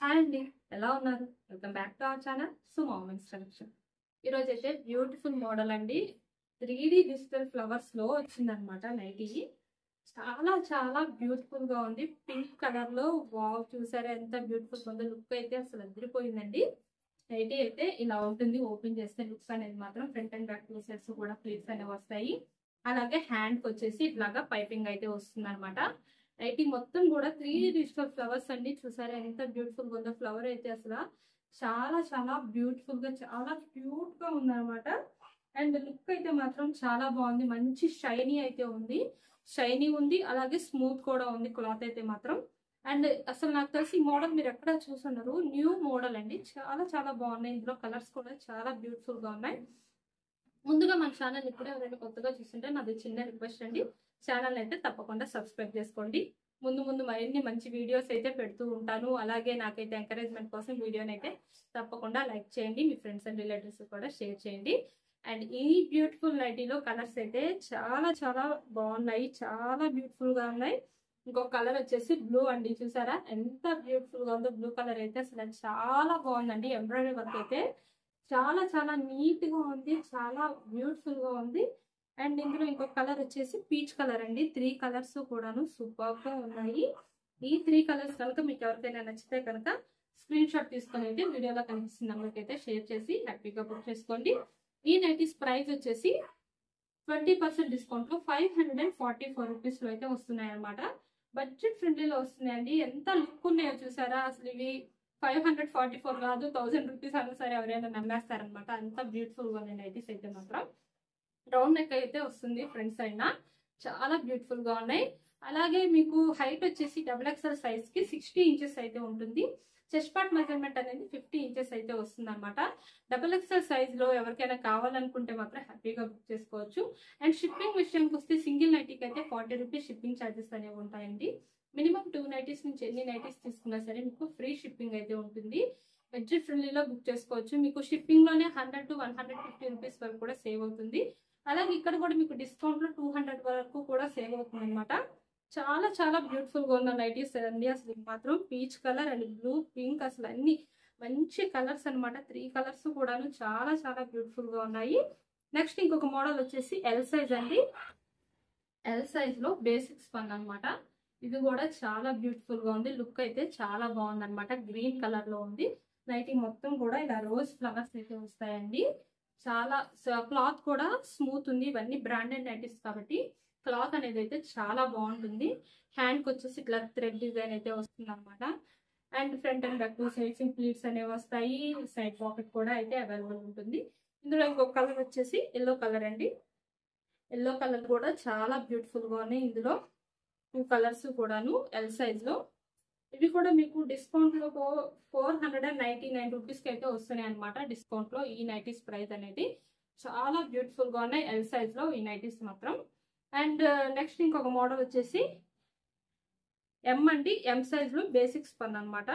Hi అండి, ఎలా ఉన్నారు? Welcome back to our channel సుమోమెంట్స్ కలెక్షన్. ఈరోజు అయితే బ్యూటిఫుల్ మోడల్ అండి. 3D డిజిటల్ ఫ్లవర్స్ లో వచ్చిందనమాట నైటీ. చాలా చాలా బ్యూటిఫుల్ గా ఉంది. పింక్ కలర్ లో వావ్, చూసారా ఎంత బ్యూటిఫుల్ ఉందో. లుక్ అయితే అసలు అదిరిపోయిందండి. నైటీ అయితే ఇలా ఉంటుంది. ఓపెన్ చేస్తే లుక్స్ అనేది మాత్రం ఫ్రంట్ అండ్ బ్యాక్ పీసెస్ కూడా ప్లీట్స్ అనేవి వస్తాయి. అలాగే హ్యాండ్ కి వచ్చేసి ఇట్లాగా పైపింగ్ అయితే వస్తుంది అనమాట. నైటీ మొత్తం కూడా 3D డిజిటల్ ఫ్లవర్స్ అండి. చూసారా ఎంత బ్యూటిఫుల్ గా ఉందో. ఫ్లవర్ అయితే అసలు చాలా చాలా బ్యూటిఫుల్ గా చాలా క్యూట్ గా ఉందన్నమాట. అండ్ లుక్ అయితే మాత్రం చాలా బాగుంది. మంచి షైనీ అయితే ఉంది. షైనీ ఉంది, అలాగే స్మూత్ కూడా ఉంది క్లాత్ అయితే మాత్రం. అండ్ అసలు నాకు తెలిసి ఈ మోడల్ మీరు ఎక్కడ చూసున్నారు, న్యూ మోడల్ అండి. చాలా చాలా బాగున్నాయి. ఇందులో కలర్స్ కూడా చాలా బ్యూటిఫుల్ గా ఉన్నాయి. ముందుగా మన ఛానల్ ఇప్పుడే ఎవరైనా కొత్తగా చూస్తుంటే నాది చిన్న రిక్వెస్ట్ అండి, ఛానల్ అయితే తప్పకుండా సబ్స్క్రైబ్ చేసుకోండి. ముందు ముందు మరిన్ని మంచి వీడియోస్ అయితే పెడుతూ ఉంటాను. అలాగే నాకైతే ఎంకరేజ్మెంట్ కోసం వీడియోని అయితే తప్పకుండా లైక్ చేయండి. మీ ఫ్రెండ్స్ అండ్ రిలేటివ్స్ కూడా షేర్ చేయండి. అండ్ ఈ బ్యూటిఫుల్ నైటీలో కలర్స్ అయితే చాలా చాలా బాగున్నాయి. చాలా బ్యూటిఫుల్ గా ఉన్నాయి. ఇంకొక కలర్ వచ్చేసి బ్లూ అండి. చూసారా ఎంత బ్యూటిఫుల్ గా ఉందో. బ్లూ కలర్ అయితే అసలు చాలా బాగుందండి. ఎంబ్రాయిడరీ వర్క్ అయితే చాలా చాలా నీట్ గా ఉంది. చాలా బ్యూటిఫుల్ గా ఉంది. అండ్ ఇందులో ఇంకొక కలర్ వచ్చేసి పీచ్ కలర్ అండి. 3 కలర్స్ కూడాను సూపర్ గా ఉన్నాయి. ఈ 3 కలర్స్ కనుక మీకు ఎవరికైనా నచ్చితే కనుక స్క్రీన్ షాట్ తీసుకొని అయితే వీడియోలో కనిపిస్తున్న నెంబర్కి అయితే షేర్ చేసి హ్యాపీగా బుక్ చేసుకోండి. ఈ నైటీస్ ప్రైస్ వచ్చేసి 20% డిస్కౌంట్ లో 544 రూపీస్ లో అయితే వస్తున్నాయి అనమాట. బడ్జెట్ ఫ్రెండ్లీలో వస్తున్నాయండి. ఎంత లుక్ ఉన్నాయో చూసారా. అసలు ఇవి 544 కాదు, 1000 రూపీస్ అన్నా సరే ఎవరైనా నమ్మేస్తారనమాట. అంత బ్యూటిఫుల్ గా ఉన్నాయి నైటీస్ అయితే మాత్రం. రౌండ్ నెక్ అయితే వస్తుంది ఫ్రంట్ సైడ్. చాలా బ్యూటిఫుల్ గా ఉన్నాయి. అలాగే మీకు హైట్ వచ్చేసి XXL సైజ్ కి 60 ఇంచెస్ అయితే ఉంటుంది. చెస్ట్ పార్ట్ మెజర్మెంట్ అనేది 50 ఇంచెస్ అయితే వస్తుంది అనమాట. XXL సైజ్ లో ఎవరికైనా కావాలనుకుంటే మాత్రం హ్యాపీగా బుక్ చేసుకోవచ్చు. అండ్ షిప్పింగ్ విషయానికి వస్తే సింగిల్ నైటీకి అయితే 40 రూపీస్ షిప్పింగ్ ఛార్జెస్ అనేవి ఉంటాయండి. మినిమం 2 నైటీస్ నుంచి ఎన్ని నైటీస్ తీసుకున్నా సరే మీకు ఫ్రీ షిప్పింగ్ అయితే ఉంటుంది. బడ్జెట్ ఫ్రెండ్లీలో బుక్ చేసుకోవచ్చు. మీకు షిప్పింగ్ లోనే 100 to 150 రూపీస్ వరకు కూడా సేవ్ అవుతుంది. అలాగే ఇక్కడ కూడా మీకు డిస్కౌంట్ లో 200 వరకు కూడా సేవ్ అవుతుంది అనమాట. చాలా చాలా బ్యూటిఫుల్ గా ఉన్న నైటీస్ అండి. అసలు మాత్రం peach colour and blue, pink, అసలు అన్ని మంచి కలర్స్ అనమాట. 3 కలర్స్ కూడాను చాలా చాలా బ్యూటిఫుల్ గా ఉన్నాయి. నెక్స్ట్ ఇంకొక మోడల్ వచ్చేసి ఎల్ సైజ్ అండి. ఎల్ సైజ్ లో బేసిక్ స్పన్ అనమాట. ఇది కూడా చాలా బ్యూటిఫుల్ గా ఉంది. లుక్ అయితే చాలా బాగుంది అనమాట. గ్రీన్ కలర్ లో ఉంది. నైటీ మొత్తం కూడా ఇలా రోజ్ ఫ్లవర్స్ అయితే వస్తాయండి. చాలా క్లాత్ కూడా స్మూత్ ఉంది. ఇవన్నీ బ్రాండెడ్ నైటీస్ కాబట్టి క్లాత్ అనేది అయితే చాలా బాగుంటుంది. హ్యాండ్ కి వచ్చేసి ఇట్లా థ్రెడ్ డిజైన్ అయితే వస్తుంది అనమాట. And front and back 2 sides pleats అనేవి వస్తాయి. సైడ్ పాకెట్ కూడా అయితే అవైలబుల్ ఉంటుంది. ఇందులో ఇంకొక కలర్ వచ్చేసి ఎల్లో కలర్ అండి. ఎల్లో కలర్ కూడా చాలా బ్యూటిఫుల్ గా ఉన్నాయి. ఇందులో 2 కలర్స్ కూడాను ఎల్ సైజ్ లో. ఇవి కూడా మీకు డిస్కౌంట్ లో 499 రూపీస్ కి అయితే వస్తున్నాయి అనమాట. డిస్కౌంట్ లో ఈ నైటీస్ ప్రైస్ అనేది చాలా బ్యూటిఫుల్ గా ఉన్నాయి ఎల్ సైజ్ లో ఈ నైటీస్ మాత్రం. అండ్ నెక్స్ట్ ఇంకొక మోడల్ వచ్చేసి ఎం అండి. ఎం సైజ్ లో బేసిక్ స్పన్ అనమాట.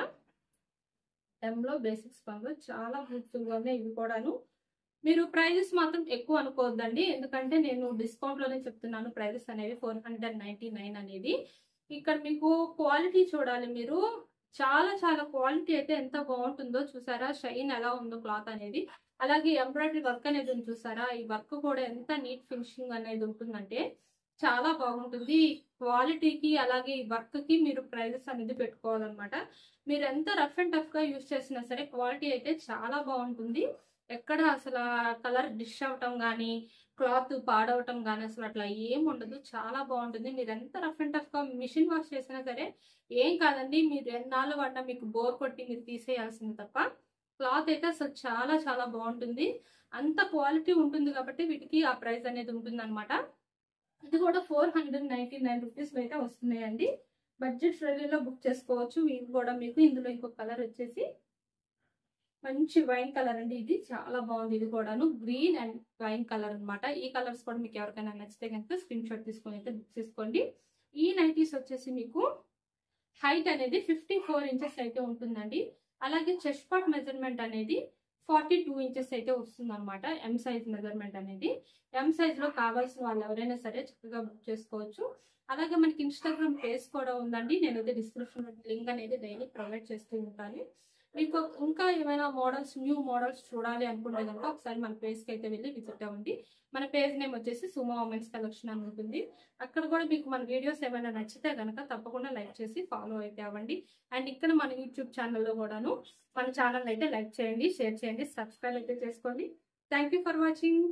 ఎం లో బేసిక్ స్పన్ లో చాలా బ్యూటిఫుల్ గా ఉన్నాయి. ఇవి కూడాను మీరు ప్రైజెస్ మాత్రం ఎక్కువ అనుకోవద్దండి, ఎందుకంటే నేను డిస్కౌంట్ లోనే చెప్తున్నాను. ప్రైజెస్ అనేవి 499 అనేది. ఇక్కడ మీకు క్వాలిటీ చూడాలి మీరు. చాలా చాలా క్వాలిటీ అయితే ఎంత బాగుంటుందో చూసారా. షైన్ ఎలా ఉందో క్లాత్ అనేది. అలాగే ఎంబ్రాయిడరీ వర్క్ అనేది చూసారా. ఈ వర్క్ కూడా ఎంత నీట్ ఫినిషింగ్ అనేది ఉంటుందంటే చాలా బాగుంటుంది. క్వాలిటీకి అలాగే ఈ వర్క్ కి మీరు ప్రైజెస్ అనేది పెట్టుకోవాలన్నమాట. మీరు ఎంత రఫ్ అండ్ టఫ్ గా యూజ్ చేసినా సరే క్వాలిటీ అయితే చాలా బాగుంటుంది. ఎక్కడ అసలు కలర్ డిష్ అవటం కానీ క్లాత్ పాడవటం కానీ అసలు అట్లా ఏం ఉండదు. చాలా బాగుంటుంది. మీరు ఎంత రఫ్ అండ్ టఫ్ గా మిషన్ వాష్ చేసినా సరే ఏం కాదండి. మీరు ఎన్నాళ్ళు వాడినా మీకు బోర్ కొట్టి మీరు తీసేయాల్సింది తప్ప క్లాత్ అయితే అసలు చాలా చాలా బాగుంటుంది. అంత క్వాలిటీ ఉంటుంది కాబట్టి వీటికి ఆ ప్రైస్ అనేది ఉంటుంది అనమాట. ఇది కూడా 499 రూపీస్ అయితే వస్తున్నాయండి. బడ్జెట్ ఫ్రెండ్లీలో బుక్ చేసుకోవచ్చు. ఇవి కూడా మీకు ఇందులో ఇంకొక కలర్ వచ్చేసి మంచి వైన్ కలర్ అండి. ఇది చాలా బాగుంది. ఇది కూడాను గ్రీన్ అండ్ వైన్ కలర్ అనమాట. ఈ కలర్స్ కూడా మీకు ఎవరికైనా నచ్చితే కనుక స్క్రీన్ షాట్ తీసుకొని అయితే బుక్ చేసుకోండి. ఈ నైటీస్ వచ్చేసి మీకు హైట్ అనేది 54 ఇంచెస్ అయితే ఉంటుందండి. అలాగే చెస్ట్ పార్ట్ మెజర్మెంట్ అనేది 42 ఇంచెస్ అయితే వస్తుంది అనమాట ఎం సైజ్ మెజర్మెంట్ అనేది. ఎం సైజ్ లో కావాల్సిన వాళ్ళు ఎవరైనా సరే చక్కగా బుక్ చేసుకోవచ్చు. అలాగే మనకి ఇన్స్టాగ్రామ్ పేజ్ కూడా ఉందండి. నేనైతే డిస్క్రిప్షన్ లింక్ అనేది డైలీ ప్రొవైడ్ చేస్తూ ఉంటాను. మీకు ఇంకా ఏమైనా మోడల్స్, న్యూ మోడల్స్ చూడాలి అనుకుంటే కనుక ఒకసారి మన పేజ్కి అయితే వెళ్ళి విజిట్ అవ్వండి. మన పేజ్ నేమ్ వచ్చేసి సుమో ఉమెన్స్ కలెక్షన్ అని ఉంటుంది. అక్కడ కూడా మీకు మన వీడియోస్ ఏమైనా నచ్చితే కనుక తప్పకుండా లైక్ చేసి ఫాలో అయితే అవ్వండి. అండ్ ఇక్కడ మన యూట్యూబ్ ఛానల్లో కూడాను మన ఛానల్ అయితే లైక్ చేయండి, షేర్ చేయండి, సబ్స్క్రైబ్ అయితే చేసుకోండి. Thank you for watching.